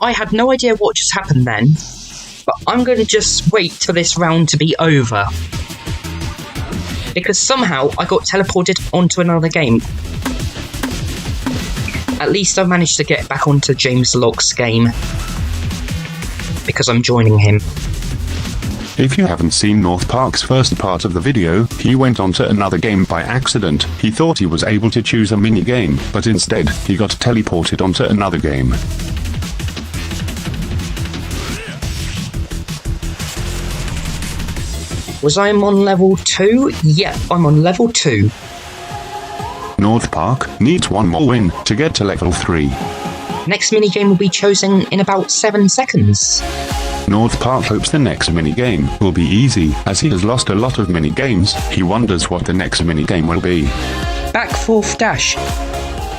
I had no idea what just happened then, but I'm going to just wait till this round to be over. Because somehow I got teleported onto another game. At least I managed to get back onto James Lock's game. Because I'm joining him. If you haven't seen North Park's first part of the video, he went onto another game by accident. He thought he was able to choose a mini-game, but instead, he got teleported onto another game. Was I on level 2? Yep, I'm on level 2. North Park needs one more win to get to level 3. Next minigame will be chosen in about 7 seconds. North Park hopes the next minigame will be easy, as he has lost a lot of minigames. He wonders what the next minigame will be. Back fourth dash.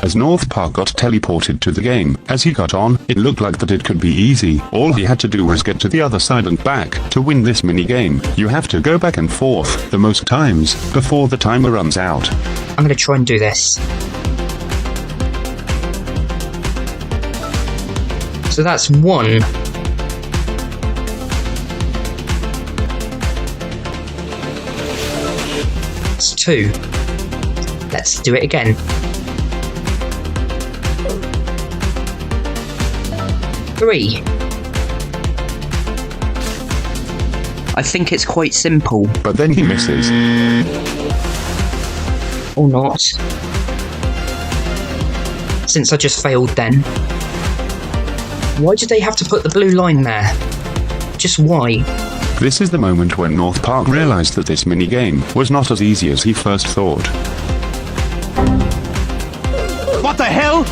As North Park got teleported to the game, as he got on, it looked like that it could be easy. All he had to do was get to the other side and back. To win this minigame, you have to go back and forth the most times before the timer runs out. I'm going to try and do this. So that's 1. It's 2. Let's do it again. 3. I think it's quite simple. But then he misses. Or not. Since I just failed then. Why did they have to put the blue line there? Just why? This is the moment when North Park realized that this minigame was not as easy as he first thought. What the hell?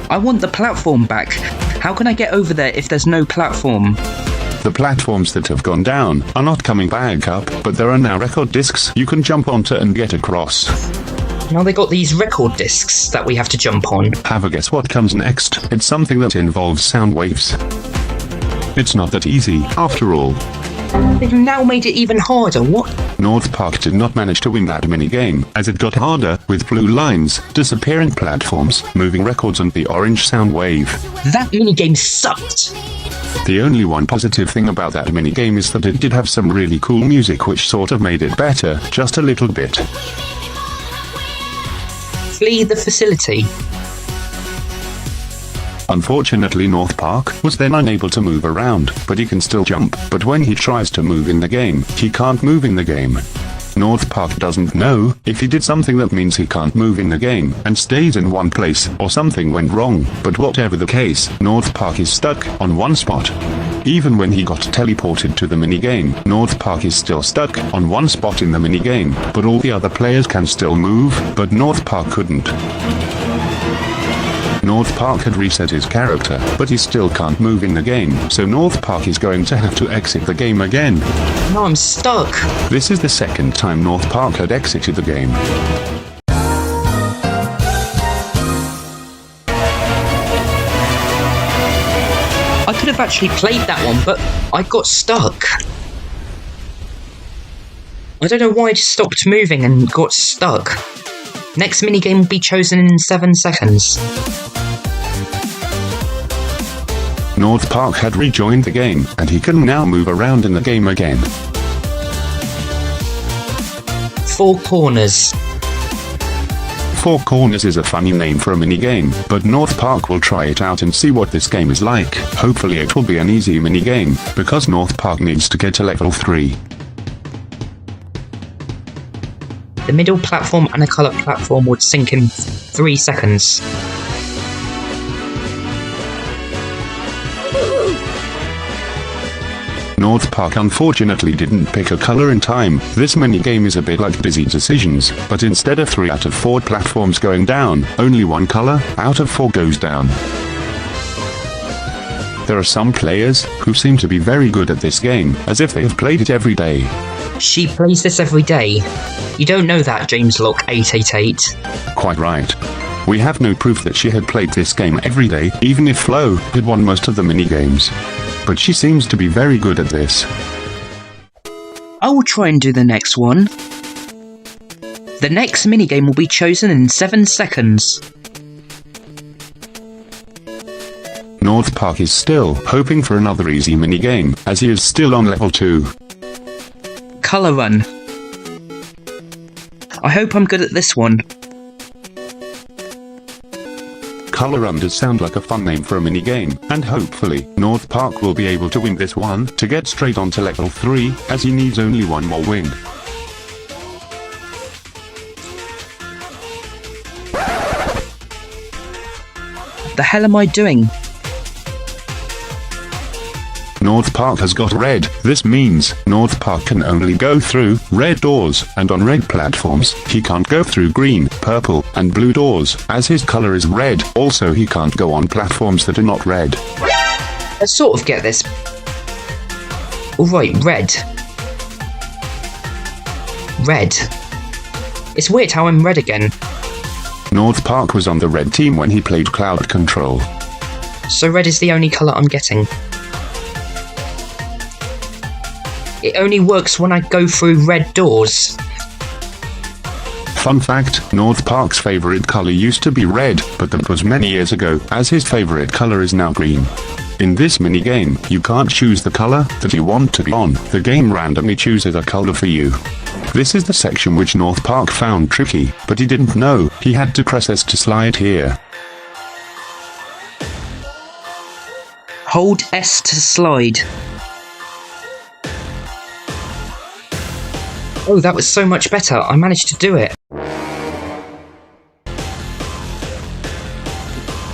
I want the platform back. How can I get over there if there's no platform? The platforms that have gone down are not coming back up, but there are now record discs you can jump onto and get across. Now they got these record discs that we have to jump on. Have a guess what comes next. It's something that involves sound waves. It's not that easy, after all. They've now made it even harder, what? North Park did not manage to win that minigame, as it got harder, with blue lines, disappearing platforms, moving records and the orange sound wave. That minigame sucked! The only one positive thing about that minigame is that it did have some really cool music which sort of made it better, just a little bit. Flee the facility. Unfortunately, North Park was then unable to move around, but he can still jump. But when he tries to move in the game, he can't move in the game. North Park doesn't know if he did something that means he can't move in the game and stays in one place, or something went wrong. But whatever the case, North Park is stuck on one spot. Even when he got teleported to the minigame, North Park is still stuck on one spot in the minigame, but all the other players can still move, but North Park couldn't. North Park had reset his character, but he still can't move in the game, so North Park is going to have to exit the game again. Now I'm stuck. This is the second time North Park had exited the game. I could have actually played that one, but I got stuck. I don't know why I just stopped moving and got stuck. Next minigame will be chosen in 7 seconds. North Park had rejoined the game, and he can now move around in the game again. 4 corners. 4 Corners is a funny name for a minigame, but North Park will try it out and see what this game is like. Hopefully it will be an easy minigame, because North Park needs to get to level 3. The middle platform and a colour platform would sink in 3 seconds. North Park unfortunately didn't pick a color in time. This minigame is a bit like Busy Decisions, but instead of 3 out of 4 platforms going down, only 1 color out of 4 goes down. There are some players who seem to be very good at this game, as if they have played it every day. She plays this every day. You don't know that, James Lock 888. Quite right. We have no proof that she had played this game every day, even if Flo had won most of the minigames. But she seems to be very good at this. I will try and do the next one. The next minigame will be chosen in 7 seconds. North Park is still hoping for another easy minigame, as he is still on level 2. Colour Run. I hope I'm good at this one. Colour Run does sound like a fun name for a minigame, and hopefully, North Park will be able to win this one to get straight onto level 3, as he needs only one more win. The hell am I doing? North Park has got red. This means North Park can only go through red doors, and on red platforms, he can't go through green, purple, and blue doors, as his color is red. Also, he can't go on platforms that are not red. I sort of get this. Alright, red. Red. It's weird how I'm red again. North Park was on the red team when he played Cloud Control. So red is the only colour I'm getting. It only works when I go through red doors. Fun fact, North Park's favourite colour used to be red, but that was many years ago, as his favourite colour is now green. In this minigame, you can't choose the colour that you want to be on. The game randomly chooses a colour for you. This is the section which North Park found tricky, but he didn't know. He had to press S to slide here. Hold S to slide. Oh, that was so much better. I managed to do it. I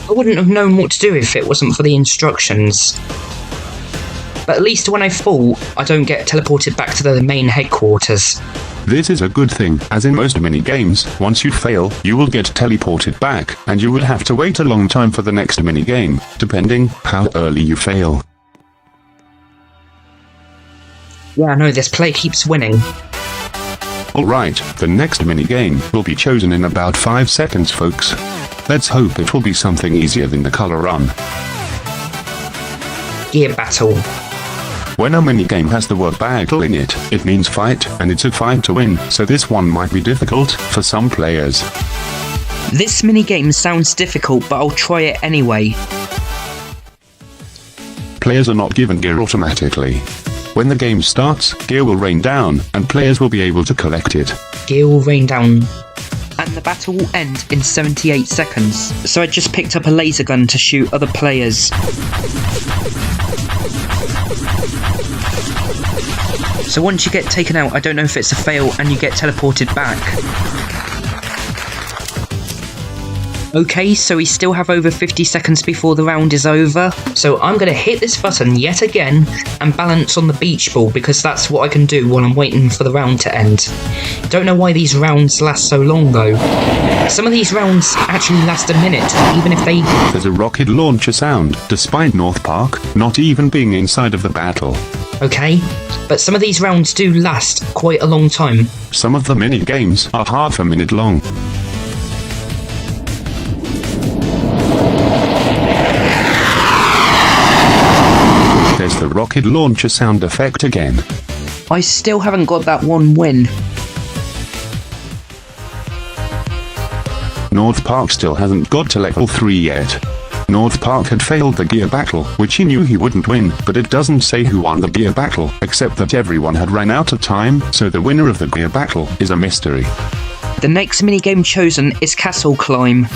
wouldn't have known what to do if it wasn't for the instructions. But at least when I fall, I don't get teleported back to the main headquarters. This is a good thing, as in most minigames, once you fail, you will get teleported back, and you will have to wait a long time for the next minigame, depending how early you fail. Yeah, no, this player keeps winning. Alright, the next minigame will be chosen in about 5 seconds, folks. Let's hope it will be something easier than the Colour Run. Gear Battle. When a minigame has the word battle in it, it means fight, and it's a fight to win, so this one might be difficult for some players. This minigame sounds difficult, but I'll try it anyway. Players are not given gear automatically. When the game starts, gear will rain down, and players will be able to collect it. Gear will rain down. And the battle will end in 78 seconds. So I just picked up a laser gun to shoot other players. So once you get taken out, I don't know if it's a fail and you get teleported back. Okay, so we still have over 50 seconds before the round is over. So I'm going to hit this button yet again and balance on the beach ball because that's what I can do while I'm waiting for the round to end. Don't know why these rounds last so long though. Some of these rounds actually last a minute, even if they... There's a rocket launcher sound, despite North Park not even being inside of the battle. Okay, but some of these rounds do last quite a long time. Some of the mini-games are half a minute long. There's the rocket launcher sound effect again. I still haven't got that one win. North Park still hasn't got to level 3 yet. North Park had failed the gear battle, which he knew he wouldn't win, but it doesn't say who won the gear battle, except that everyone had ran out of time, so the winner of the gear battle is a mystery. The next minigame chosen is Castle Climb.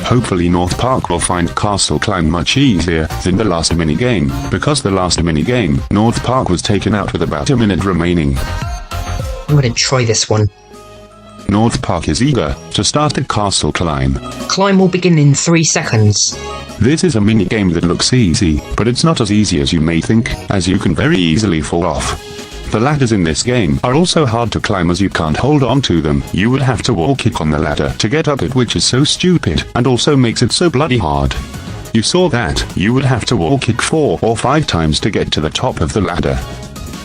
Hopefully North Park will find Castle Climb much easier than the last minigame, because the last minigame, North Park was taken out with about a minute remaining. I'm gonna try this one. North Park is eager to start the Castle Climb. Climb will begin in 3 seconds. This is a minigame that looks easy, but it's not as easy as you may think, as you can very easily fall off. The ladders in this game are also hard to climb as you can't hold on to them. You would have to wall kick on the ladder to get up it, which is so stupid, and also makes it so bloody hard. You saw that, you would have to wall kick 4 or 5 times to get to the top of the ladder.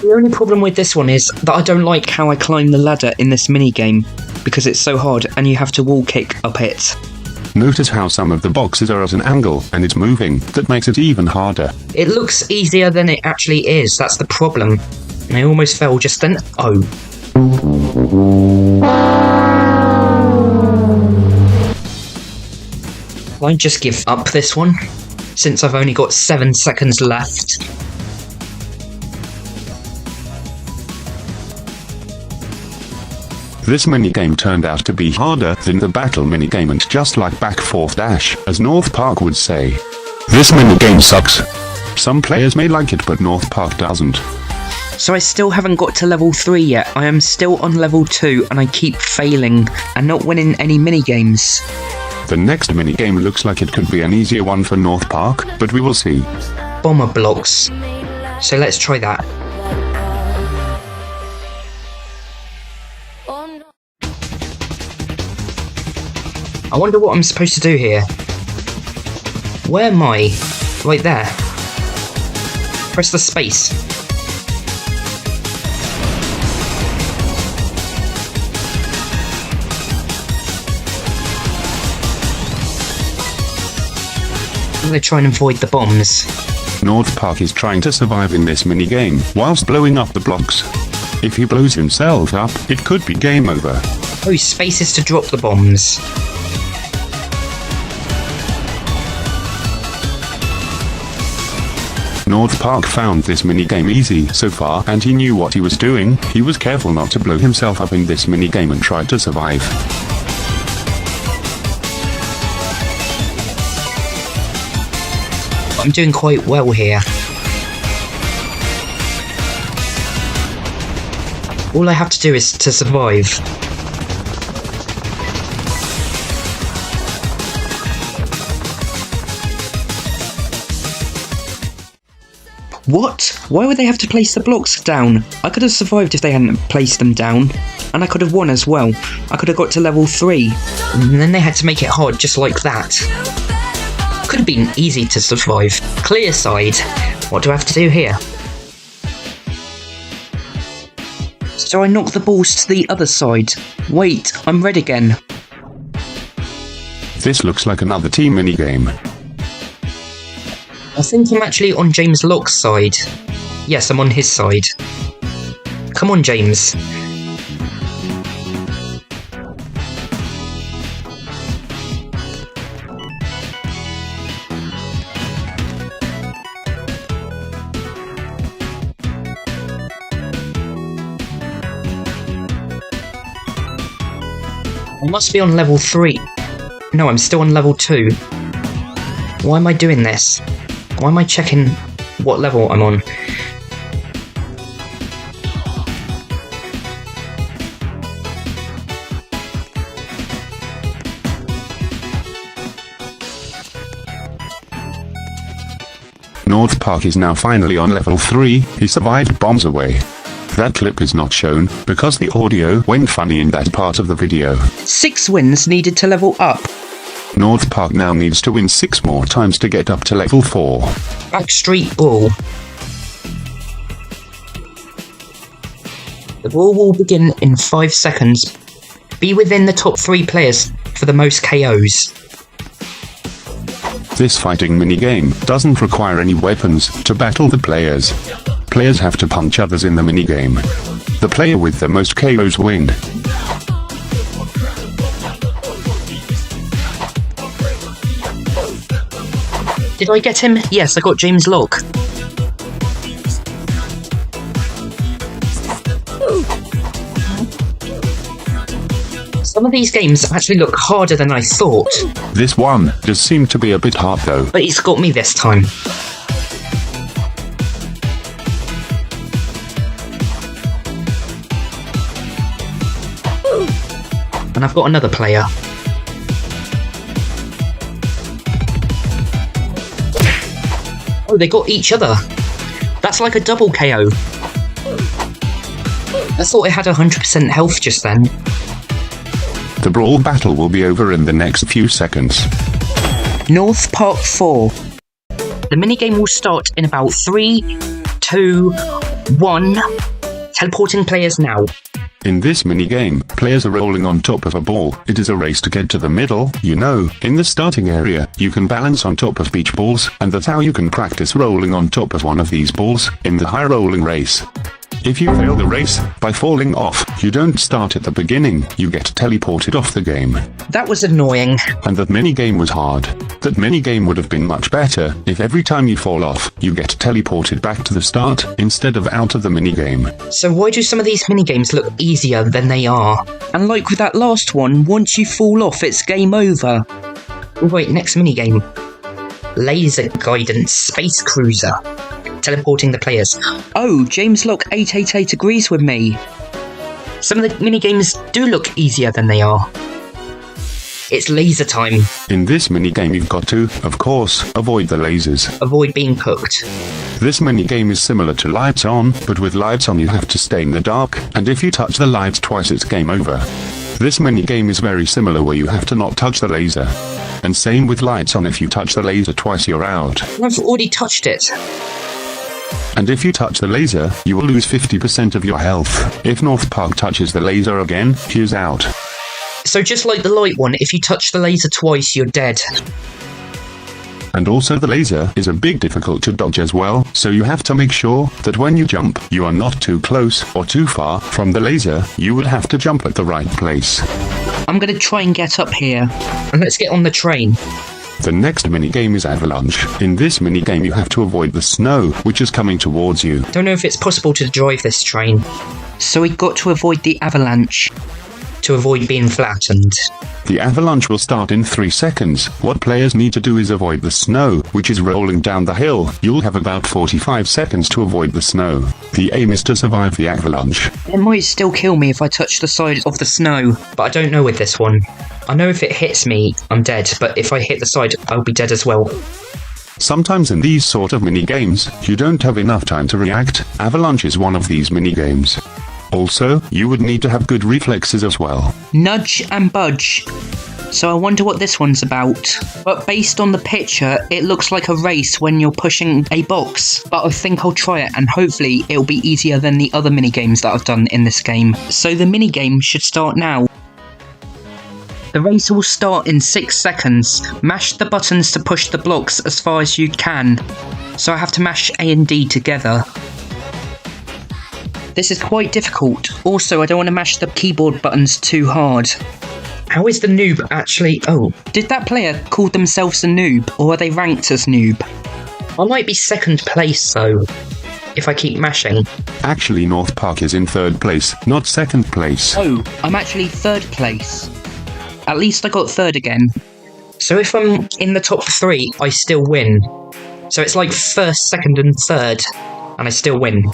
The only problem with this one is that I don't like how I climb the ladder in this minigame, because it's so hard and you have to wall kick up it. Notice how some of the boxes are at an angle and it's moving, that makes it even harder. It looks easier than it actually is, that's the problem. I almost fell just then. Oh. I just give up this one. since I've only got 7 seconds left. This minigame turned out to be harder than the battle minigame, and just like back forth dash, as North Park would say. This minigame sucks. Some players may like it, but North Park doesn't. So I still haven't got to level 3 yet. I am still on level 2 and I keep failing and not winning any minigames. The next minigame looks like it could be an easier one for North Park, but we will see. Bomber blocks. So let's try that. I wonder what I'm supposed to do here. Where am I? Right there. Press the space. I'm going to try and avoid the bombs. North Park is trying to survive in this minigame whilst blowing up the blocks. If he blows himself up, it could be game over. Oh, space is to drop the bombs. North Park found this minigame easy so far, and he knew what he was doing. He was careful not to blow himself up in this minigame and tried to survive. I'm doing quite well here. All I have to do is to survive. What? Why would they have to place the blocks down? I could have survived if they hadn't placed them down. And I could have won as well. I could have got to level 3. And then they had to make it hard just like that. Could have been easy to survive. Clear side. What do I have to do here? So I knock the balls to the other side. Wait, I'm red again. This looks like another team minigame. I think I'm actually on James Locke's side. Yes, I'm on his side. Come on, James. I must be on level 3. No, I'm still on level 2. Why am I doing this? Why am I checking what level I'm on? North Park is now finally on level 3, he survived bombs away. That clip is not shown, because the audio went funny in that part of the video. 6 wins needed to level up. North Park now needs to win 6 more times to get up to level 4. Backstreet Ball. The ball will begin in 5 seconds. Be within the top 3 players for the most KOs. This fighting minigame doesn't require any weapons to battle the players. Players have to punch others in the minigame. The player with the most KOs win. Did I get him? Yes, I got James Locke. Some of these games actually look harder than I thought. This one does seem to be a bit hard though. But he's got me this time. And I've got another player. Oh, they got each other. That's like a double KO. I thought I had 100% health just then. The brawl battle will be over in the next few seconds. North Park 4. The minigame will start in about 3, 2, 1. Teleporting players now. In this minigame, players are rolling on top of a ball. It is a race to get to the middle, you know. In the starting area, you can balance on top of beach balls, and that's how you can practice rolling on top of one of these balls in the high rolling race. If you fail the race by falling off, you don't start at the beginning, you get teleported off the game. That was annoying. And that minigame was hard. That minigame would have been much better if every time you fall off, you get teleported back to the start instead of out of the minigame. So why do some of these minigames look easier than they are? And like with that last one, once you fall off, it's game over. Oh, wait, next minigame. Laser Guidance Space Cruiser. Teleporting the players. Oh, James Lock 888 agrees with me. Some of the minigames do look easier than they are. It's laser time. In this minigame you've got to, of course, avoid the lasers. Avoid being cooked. This minigame is similar to Lights On, but with Lights On you have to stay in the dark, and if you touch the lights twice it's game over. This minigame is very similar where you have to not touch the laser. And same with Lights On, if you touch the laser twice you're out. I've already touched it. And if you touch the laser, you will lose 50% of your health. If North Park touches the laser again, he is out. So just like the light one, if you touch the laser twice, you're dead. And also the laser is a bit difficult to dodge as well, so you have to make sure that when you jump, you are not too close or too far from the laser. You would have to jump at the right place. I'm gonna try and get up here. And let's get on the train. The next minigame is Avalanche. In this minigame you have to avoid the snow, which is coming towards you. Don't know if it's possible to drive this train. So we got to avoid the avalanche. To avoid being flattened. The avalanche will start in 3 seconds. What players need to do is avoid the snow, which is rolling down the hill. You'll have about 45 seconds to avoid the snow. The aim is to survive the avalanche. It might still kill me if I touch the side of the snow, but I don't know with this one. I know if it hits me, I'm dead, but if I hit the side, I'll be dead as well. Sometimes in these sort of mini-games, you don't have enough time to react. Avalanche is one of these mini-games. Also, you would need to have good reflexes as well. Nudge and budge. So I wonder what this one's about. But based on the picture, it looks like a race when you're pushing a box. But I think I'll try it and hopefully it'll be easier than the other mini-games that I've done in this game. So the mini-game should start now. The race will start in 6 seconds. Mash the buttons to push the blocks as far as you can. So I have to mash A and D together. This is quite difficult. Also, I don't want to mash the keyboard buttons too hard. How is the noob actually... Oh, did that player call themselves a noob, or are they ranked as noob? I might be second place though, if I keep mashing. Actually, North Park is in 3rd place, not 2nd place. Oh, I'm actually 3rd place. At least I got 3rd again. So if I'm in the top 3, I still win. So it's like 1st, 2nd and 3rd, and I still win.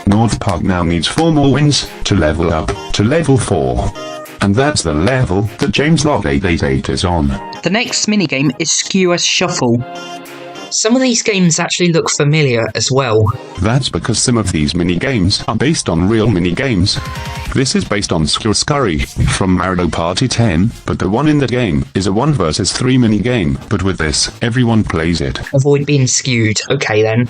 North Park now needs 4 more wins to level up to level 4. And that's the level that James Log 888 is on. The next minigame is Skewer Shuffle. Some of these games actually look familiar as well. That's because some of these mini-games are based on real mini-games. This is based on Skewer Scurry from Mario Party 10, but the one in the game is a 1 versus 3 mini-game, but with this, everyone plays it. Avoid being skewed. Okay then.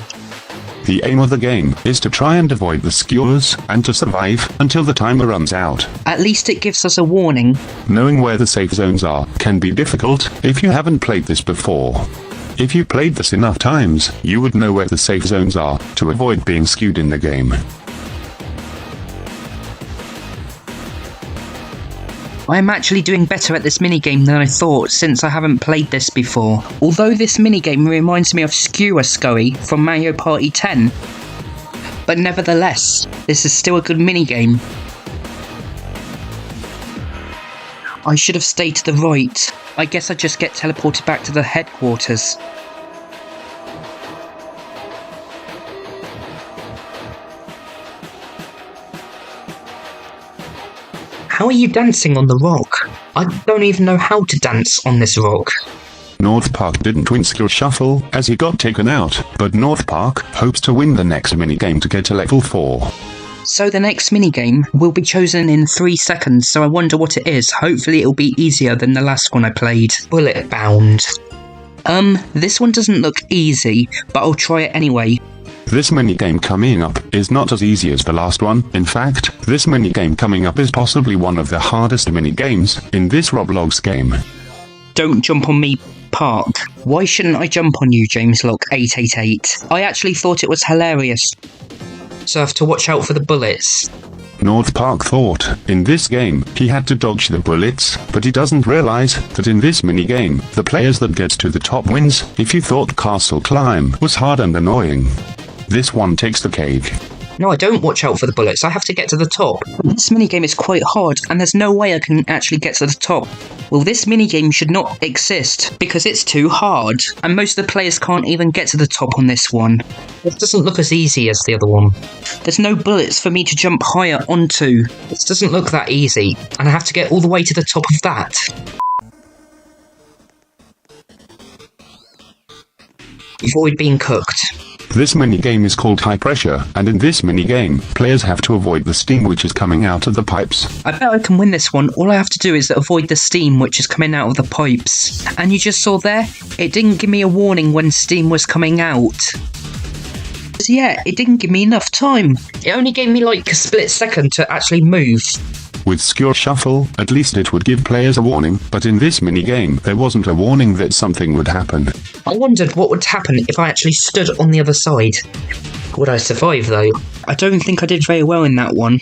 The aim of the game is to try and avoid the skewers and to survive until the timer runs out. At least it gives us a warning. Knowing where the safe zones are can be difficult if you haven't played this before. If you played this enough times, you would know where the safe zones are to avoid being skewed in the game. I am actually doing better at this minigame than I thought since I haven't played this before. Although this minigame reminds me of Skewer Scurry from Mario Party 10. But nevertheless, this is still a good minigame. I should have stayed to the right. I guess I just get teleported back to the headquarters. How are you dancing on the rock? I don't even know how to dance on this rock. North Park didn't win Skewer Shuffle as he got taken out, but North Park hopes to win the next minigame to get to level 4. So the next minigame will be chosen in 3 seconds, so I wonder what it is. Hopefully it'll be easier than the last one I played. Bullet Bound. This one doesn't look easy, but I'll try it anyway. This minigame coming up is not as easy as the last one. In fact, this minigame coming up is possibly one of the hardest minigames in this Roblox game. Don't jump on me, Park. Why shouldn't I jump on you, James Lock 888? I actually thought it was hilarious. so I have to watch out for the bullets. North Park thought, in this game, he had to dodge the bullets, but he doesn't realize that in this minigame, the players that gets to the top wins. If you thought Castle Climb was hard and annoying, this one takes the cake. No, I don't watch out for the bullets, I have to get to the top. This minigame is quite hard, and there's no way I can actually get to the top. Well, this minigame should not exist, because it's too hard, and most of the players can't even get to the top on this one. This doesn't look as easy as the other one. There's no bullets for me to jump higher onto. This doesn't look that easy, and I have to get all the way to the top of that. Avoid being cooked. This minigame is called High Pressure, and in this minigame, players have to avoid the steam which is coming out of the pipes. I bet I can win this one. All I have to do is avoid the steam which is coming out of the pipes. And you just saw there, it didn't give me a warning when steam was coming out. Yeah, it didn't give me enough time. It only gave me like a split second to actually move. With Secure Shuffle, at least it would give players a warning, but in this minigame, there wasn't a warning that something would happen. I wondered what would happen if I actually stood on the other side. Would I survive though? I don't think I did very well in that one.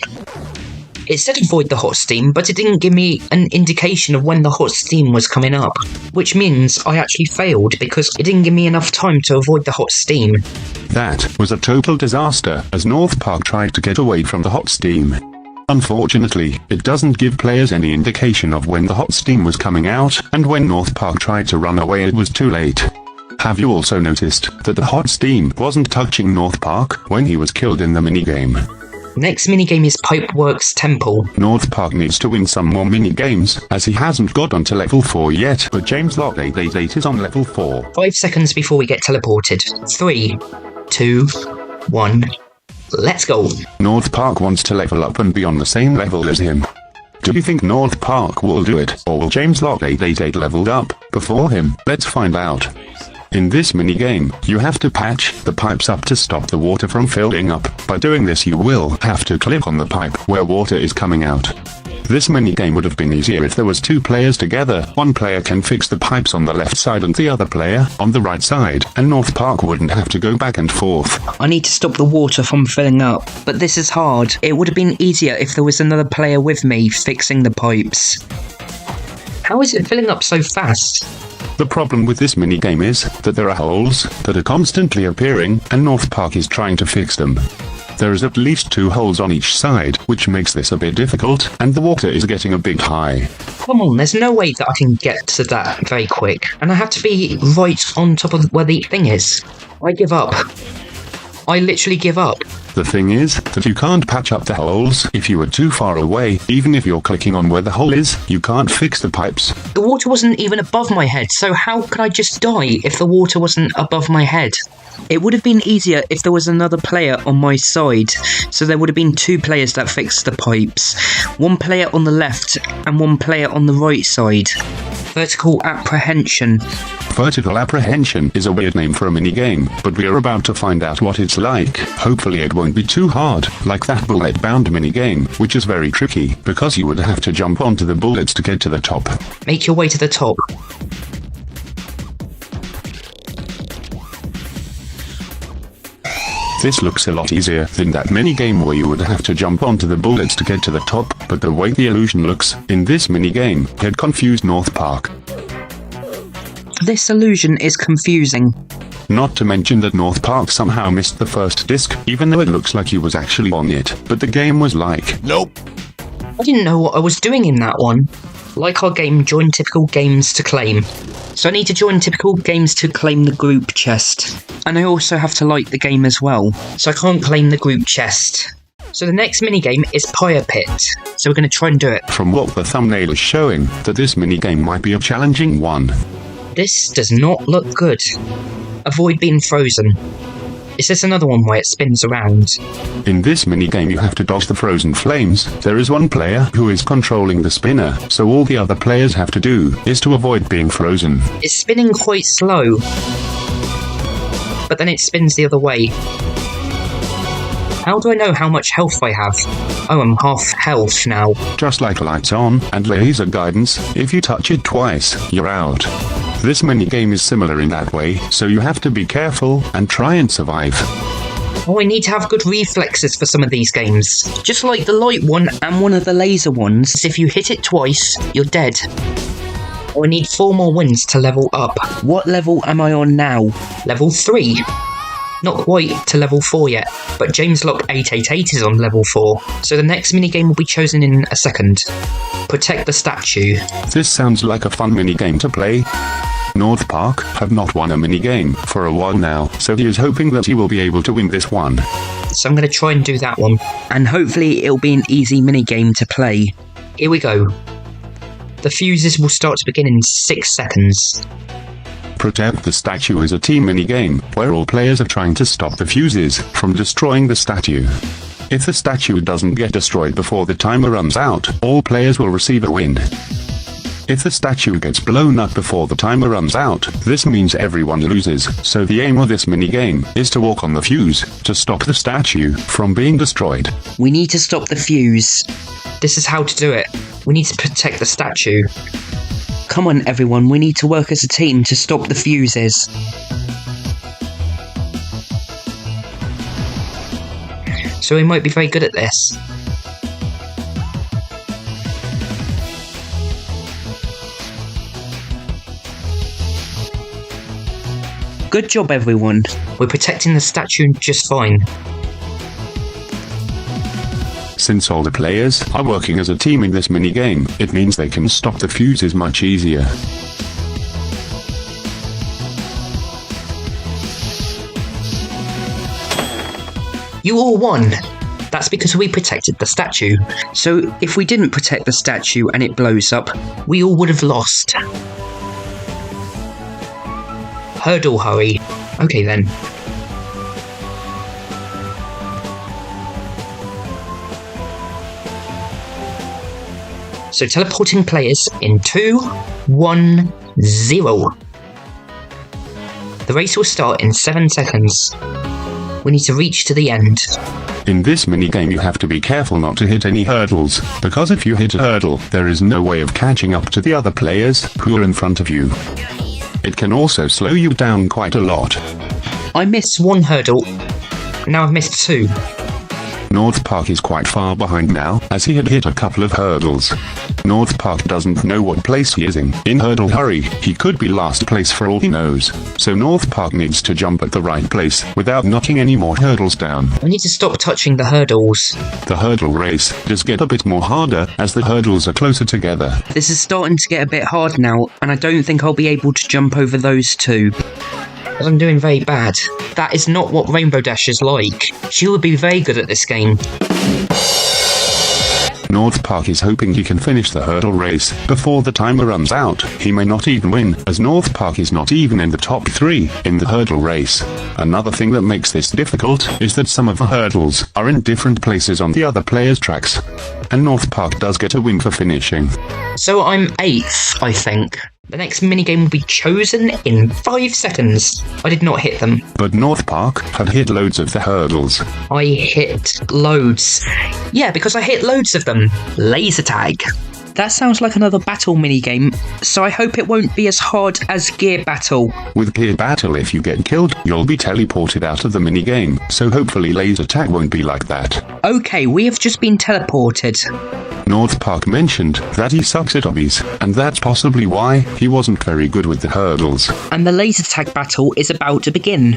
It said avoid the hot steam, but it didn't give me an indication of when the hot steam was coming up, which means I actually failed because it didn't give me enough time to avoid the hot steam. That was a total disaster, as North Park tried to get away from the hot steam. Unfortunately, it doesn't give players any indication of when the hot steam was coming out, and when North Park tried to run away it was too late. Have you also noticed that the hot steam wasn't touching North Park when he was killed in the minigame? Next minigame is Pipeworks Temple. North Park needs to win some more minigames, as he hasn't got onto level 4 yet, but James Lot 888 is on level 4. 5 seconds before we get teleported. 3, 2, 1... Let's go. North Park wants to level up and be on the same level as him. Do you think North Park will do it, or will James Lot 888 leveled up before him? Let's find out. In this minigame, you have to patch the pipes up to stop the water from filling up. By doing this you will have to click on the pipe where water is coming out. This minigame would have been easier if there was 2 players together. One player can fix the pipes on the left side and the other player on the right side, and North Park wouldn't have to go back and forth. I need to stop the water from filling up, but this is hard. It would have been easier if there was another player with me fixing the pipes. How is it filling up so fast? The problem with this minigame is that there are holes that are constantly appearing, and North Park is trying to fix them. There is at least 2 holes on each side, which makes this a bit difficult, and the water is getting a bit high. Come on, there's no way that I can get to that very quick, and I have to be right on top of where the thing is. I give up. I literally give up. The thing is that you can't patch up the holes if you are too far away. Even if you're clicking on where the hole is, you can't fix the pipes. The water wasn't even above my head, so how could I just die if the water wasn't above my head? It would have been easier if there was another player on my side, so there would have been 2 players that fixed the pipes. 1 player on the left and 1 player on the right side. Vertical apprehension. Vertical apprehension is a weird name for a minigame, but we are about to find out what it's like. Hopefully it won't be too hard, like that bullet-bound minigame, which is very tricky, because you would have to jump onto the bullets to get to the top. Make your way to the top. This looks a lot easier than that minigame where you would have to jump onto the bullets to get to the top, but the way the illusion looks in this minigame had confused North Park. This illusion is confusing. Not to mention that North Park somehow missed the first disc, even though it looks like he was actually on it, but the game was like, nope. I didn't know what I was doing in that one. Like our game, join typical games to claim. So I need to join typical games to claim the group chest. And I also have to like the game as well, so I can't claim the group chest. So the next minigame is Pyre Pit, so we're going to try and do it. From what the thumbnail is showing, that this minigame might be a challenging one. This does not look good. Avoid being frozen. Is this another one where it spins around? In this minigame you have to dodge the frozen flames. There is 1 player who is controlling the spinner, so all the other players have to do is to avoid being frozen. It's spinning quite slow, but then it spins the other way. How do I know how much health I have? Oh, I'm half health now. Just like lights on and laser guidance, if you touch it twice, you're out. This minigame is similar in that way, so you have to be careful and try and survive. Oh, I need to have good reflexes for some of these games. Just like the light one and one of the laser ones, if you hit it twice, you're dead. Oh, I need 4 more wins to level up. What level am I on now? Level 3. Not quite to level 4 yet, but James Lock 888 is on level 4, so the next minigame will be chosen in a second. Protect the statue. This sounds like a fun minigame to play. North Park have not won a minigame for a while now, so he is hoping that he will be able to win this one. So I'm going to try and do that one. And hopefully it'll be an easy minigame to play. Here we go. The fuses will start to begin in 6 seconds. Protect the statue is a team minigame, where all players are trying to stop the fuses from destroying the statue. If the statue doesn't get destroyed before the timer runs out, all players will receive a win. If the statue gets blown up before the timer runs out, this means everyone loses, so the aim of this minigame is to walk on the fuse to stop the statue from being destroyed. We need to stop the fuse. This is how to do it. We need to protect the statue. Come on everyone, we need to work as a team to stop the fuses. So we might be very good at this. Good job everyone. We're protecting the statue just fine. Since all the players are working as a team in this minigame, it means they can stop the fuses much easier. You all won! That's because we protected the statue. So if we didn't protect the statue and it blows up, we all would have lost. Hurdle hurry. Okay then. So teleporting players in 2, 1, 0. The race will start in 7 seconds. We need to reach to the end. In this minigame you have to be careful not to hit any hurdles, because if you hit a hurdle, there is no way of catching up to the other players who are in front of you. It can also slow you down quite a lot. I missed 1 hurdle. Now I've missed 2. North Park is quite far behind now, as he had hit a couple of hurdles. North Park doesn't know what place he is in. In Hurdle Hurry, he could be last place for all he knows. So North Park needs to jump at the right place, without knocking any more hurdles down. I need to stop touching the hurdles. The hurdle race does get a bit more harder, as the hurdles are closer together. This is starting to get a bit hard now, and I don't think I'll be able to jump over those 2. I'm doing very bad. That is not what Rainbow Dash is like. She would be very good at this game. North Park is hoping he can finish the hurdle race before the timer runs out. He may not even win, as North Park is not even in the top 3 in the hurdle race. Another thing that makes this difficult is that some of the hurdles are in different places on the other players' tracks. And North Park does get a win for finishing. So I'm 8th, I think. The next minigame will be chosen in 5 seconds. I did not hit them. But North Park had hit loads of the hurdles. I hit loads. Yeah, because I hit loads of them. Laser tag. That sounds like another battle minigame, so I hope it won't be as hard as Gear Battle. With Gear Battle, if you get killed, you'll be teleported out of the minigame, so hopefully laser tag won't be like that. Okay, we have just been teleported. North Park mentioned that he sucks at obbies, and that's possibly why he wasn't very good with the hurdles. And the laser tag battle is about to begin.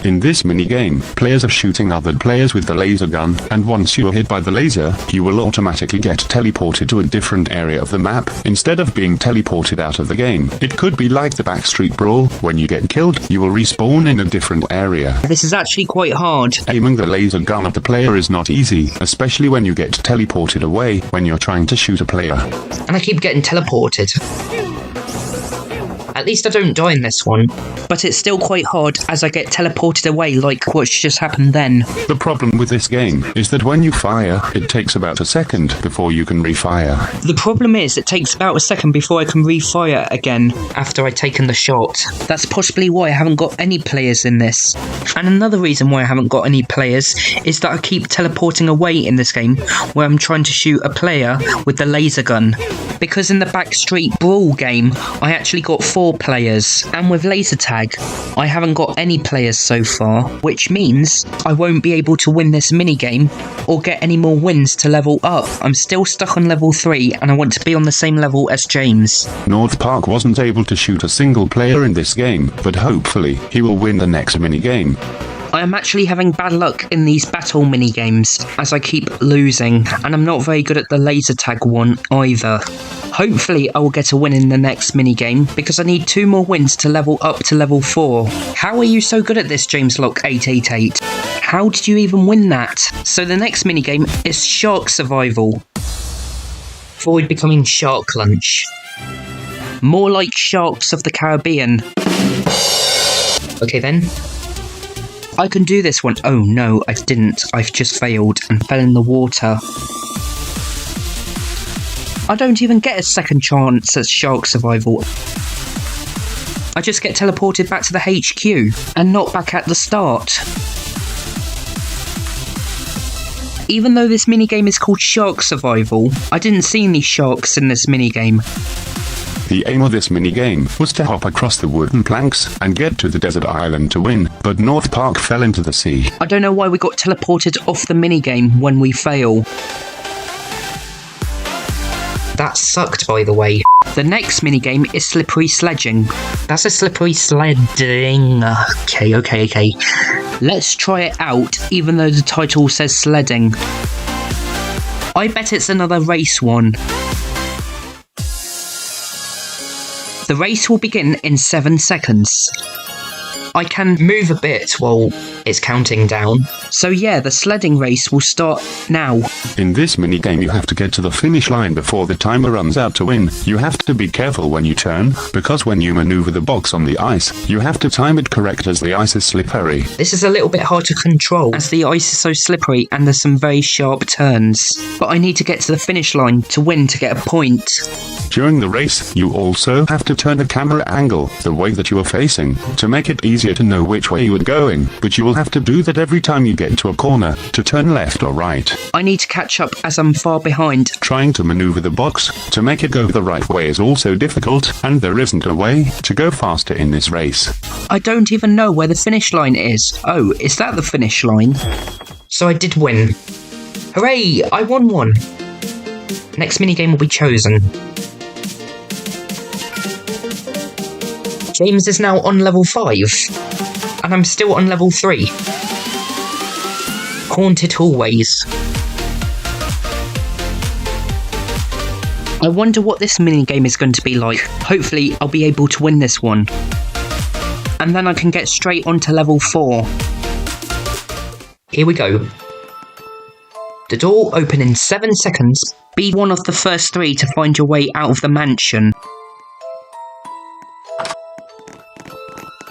In this minigame, players are shooting other players with the laser gun, and once you are hit by the laser, you will automatically get teleported to a different area of the map, instead of being teleported out of the game. It could be like the Backstreet Brawl. When you get killed, you will respawn in a different area. This is actually quite hard. Aiming the laser gun at the player is not easy, especially when you get teleported away when you're trying to shoot a player. And I keep getting teleported. At least I don't die in this one. But it's still quite hard as I get teleported away like what's just happened then. The problem with this game is that when you fire, it takes about a second before you can refire. The problem is it takes about a second before I can refire again after I've taken the shot. That's possibly why I haven't got any players in this. And another reason why I haven't got any players is that I keep teleporting away in this game where I'm trying to shoot a player with the laser gun. Because in the Backstreet Brawl game, I actually got 4 4 players, and with laser tag, I haven't got any players so far, which means I won't be able to win this minigame or get any more wins to level up. I'm still stuck on level 3 and I want to be on the same level as James. North Park wasn't able to shoot a single player in this game, but hopefully he will win the next minigame. I am actually having bad luck in these battle minigames as I keep losing, and I'm not very good at the laser tag one either. Hopefully I will get a win in the next minigame because I need 2 more wins to level up to level 4. How are you so good at this, JamesLock888? How did you even win that? So the next minigame is Shark Survival. Avoid becoming Shark Lunch. More like Sharks of the Caribbean. Okay then. I can do this one. Oh no, I didn't. I've just failed and fell in the water. I don't even get a second chance at Shark Survival. I just get teleported back to the HQ and not back at the start. Even though this minigame is called Shark Survival, I didn't see any sharks in this minigame. The aim of this minigame was to hop across the wooden planks and get to the desert island to win, but North Park fell into the sea. I don't know why we got teleported off the minigame when we fail. That sucked, by the way. The next minigame is Slippery Sledging. That's a slippery sledding. Okay. Let's try it out, even though the title says sledding. I bet it's another race one. The race will begin in 7 seconds. I can move a bit while it's counting down. So yeah, the sledding race will start now. In this minigame you have to get to the finish line before the timer runs out to win. You have to be careful when you turn, because when you maneuver the box on the ice, you have to time it correct as the ice is slippery. This is a little bit hard to control as the ice is so slippery and there's some very sharp turns. But I need to get to the finish line to win to get a point. During the race, you also have to turn the camera angle the way that you are facing to make it easier to know which way you are going, but you will have to do that every time you get to a corner to turn left or right. I need to catch up as I'm far behind. Trying to maneuver the box to make it go the right way is also difficult, and there isn't a way to go faster in this race. I don't even know where the finish line is. Oh, is that the finish line? So I did win. Hooray! I won one. Next minigame will be chosen. James is now on level 5, and I'm still on level 3. Haunted hallways. I wonder what this minigame is going to be like. Hopefully I'll be able to win this one. And then I can get straight onto level 4. Here we go. The door will open in 7 seconds. Be one of the first 3 to find your way out of the mansion.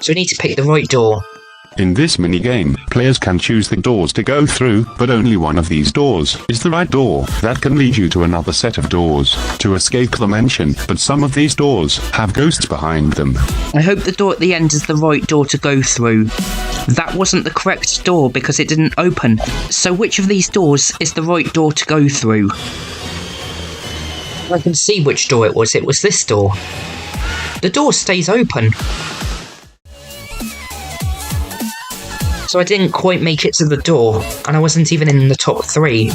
So we need to pick the right door. In this minigame, players can choose the doors to go through, but only one of these doors is the right door. That can lead you to another set of doors to escape the mansion, but some of these doors have ghosts behind them. I hope the door at the end is the right door to go through. That wasn't the correct door because it didn't open. So which of these doors is the right door to go through? I can see which door it was. It was this door. The door stays open. So I didn't quite make it to the door, and I wasn't even in the top 3.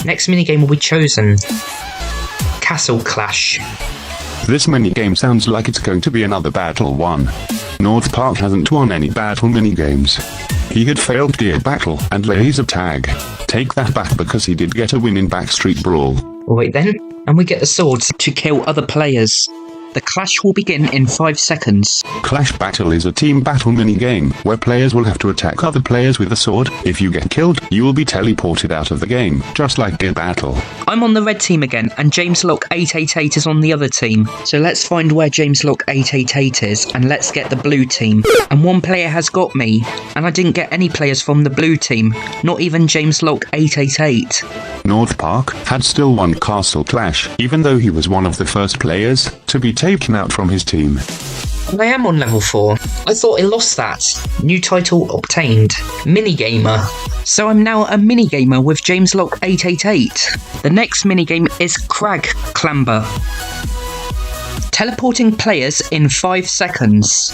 Next minigame will be chosen. Castle Clash. This minigame sounds like it's going to be another battle one. North Park hasn't won any battle minigames. He had failed Deer Battle and Laser Tag. Take that back because he did get a win in Backstreet Brawl. Wait then, and we get the swords to kill other players. The clash will begin in 5 seconds. Clash Battle is a team battle minigame where players will have to attack other players with a sword. If you get killed, you will be teleported out of the game, just like Deer Battle. I'm on the red team again, and JamesLock888 is on the other team. So let's find where JamesLock888 is, and let's get the blue team. And one player has got me, and I didn't get any players from the blue team, not even JamesLock888. North Park had still won Castle Clash, even though he was one of the first players to be taken out from his team. I am on level 4. I thought I lost that. New title obtained. Minigamer. So I'm now a minigamer with JamesLock888. The next minigame is Crag Clamber. Teleporting players in 5 seconds.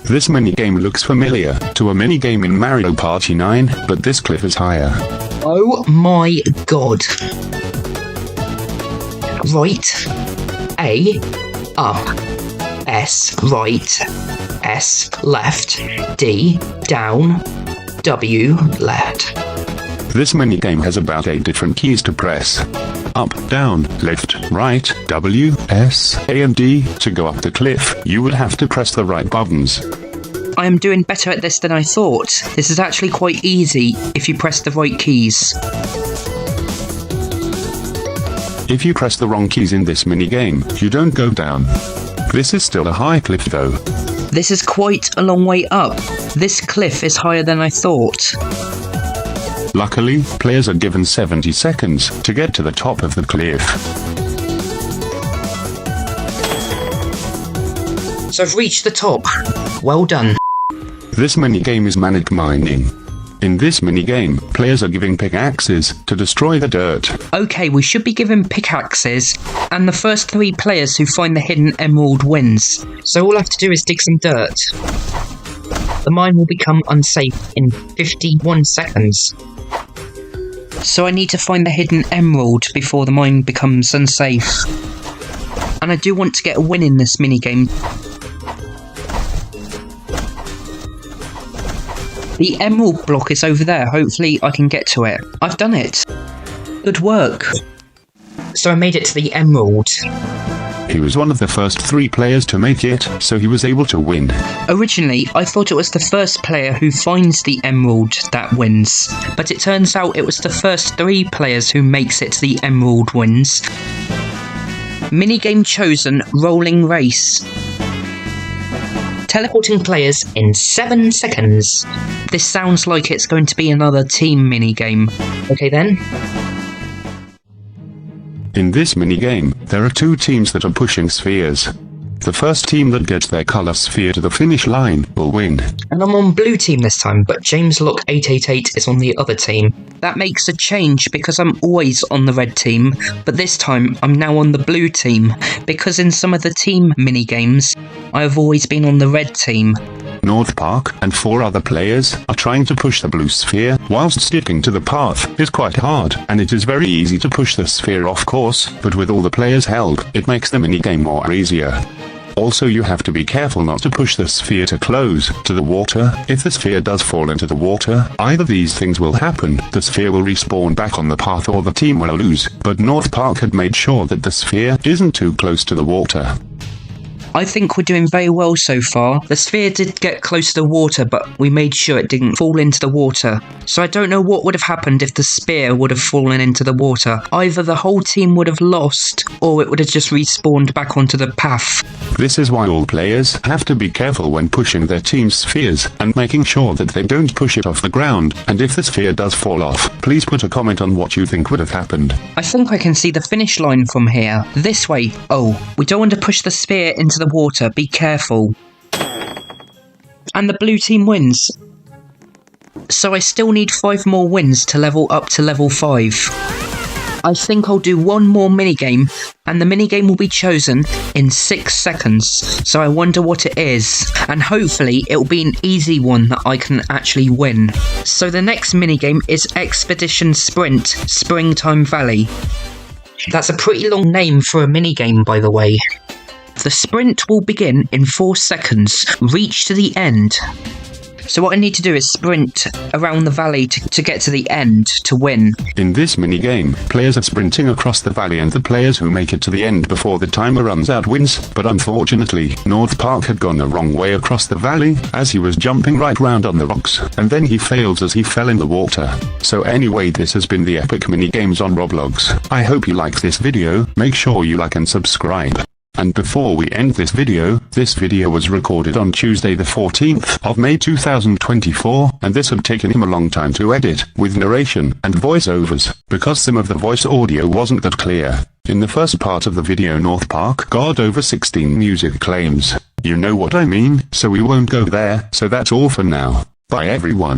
This minigame looks familiar to a minigame in Mario Party 9, but this cliff is higher. Oh my god. Right. A. Up. S. Right. S. Left. D. Down. W. Left. This minigame has about 8 different keys to press. Up, down, left, right, W, S, A and D. To go up the cliff, you would have to press the right buttons. I am doing better at this than I thought. This is actually quite easy if you press the right keys. If you press the wrong keys in this minigame, you don't go down. This is still a high cliff though. This is quite a long way up. This cliff is higher than I thought. Luckily, players are given 70 seconds to get to the top of the cliff. So I've reached the top. Well done. This minigame is managed mining. In this minigame, players are given pickaxes to destroy the dirt. Okay, we should be given pickaxes, and the first 3 players who find the hidden emerald wins. So all I have to do is dig some dirt. The mine will become unsafe in 51 seconds. So I need to find the hidden emerald before the mine becomes unsafe. And I do want to get a win in this minigame. The emerald block is over there. Hopefully I can get to it. I've done it. Good work. So I made it to the emerald. He was one of the first 3 players to make it, so he was able to win. Originally, I thought it was the first player who finds the emerald that wins, but it turns out it was the first 3 players who makes it to the emerald wins. Minigame chosen, rolling race. Teleporting players in 7 seconds. This sounds like it's going to be another team minigame. Okay then. In this minigame, there are 2 teams that are pushing spheres. The first team that gets their color sphere to the finish line will win. And I'm on blue team this time, but JamesLock888 is on the other team. That makes a change because I'm always on the red team, but this time I'm now on the blue team, because in some of the team minigames, I have always been on the red team. North Park and 4 other players are trying to push the blue sphere whilst sticking to the path is quite hard, and it is very easy to push the sphere off course, but with all the players' help, it makes the minigame more easier. Also, you have to be careful not to push the sphere too close to the water. If the sphere does fall into the water, either these things will happen: the sphere will respawn back on the path or the team will lose. But North Park had made sure that the sphere isn't too close to the water. I think we're doing very well so far. The sphere did get close to the water, but we made sure it didn't fall into the water. So I don't know what would have happened if the sphere would have fallen into the water. Either the whole team would have lost, or it would have just respawned back onto the path. This is why all players have to be careful when pushing their team's spheres, and making sure that they don't push it off the ground. And if the sphere does fall off, please put a comment on what you think would have happened. I think I can see the finish line from here. This way. Oh, we don't want to push the sphere into the water. Be careful. And the blue team wins. So I still need 5 more wins to level up to level 5. I think I'll do one more minigame, and the minigame will be chosen in 6 seconds. So I wonder what it is, and hopefully it'll be an easy one that I can actually win. So the next minigame is Expedition Sprint Springtime Valley. That's a pretty long name for a minigame, by the way. The sprint will begin in 4 seconds. Reach to the end. So what I need to do is sprint around the valley to get to the end to win. In this minigame, players are sprinting across the valley, and the players who make it to the end before the timer runs out wins. But unfortunately, North Park had gone the wrong way across the valley, as he was jumping right round on the rocks, and then he fails as he fell in the water. So anyway, this has been the epic minigames on Roblox. I hope you liked this video. Make sure you like and subscribe. And before we end this video was recorded on Tuesday the 14th of May 2024, and this had taken him a long time to edit, with narration and voiceovers, because some of the voice audio wasn't that clear. In the first part of the video, North Park got over 16 music claims. You know what I mean, so we won't go there, so that's all for now. Bye everyone.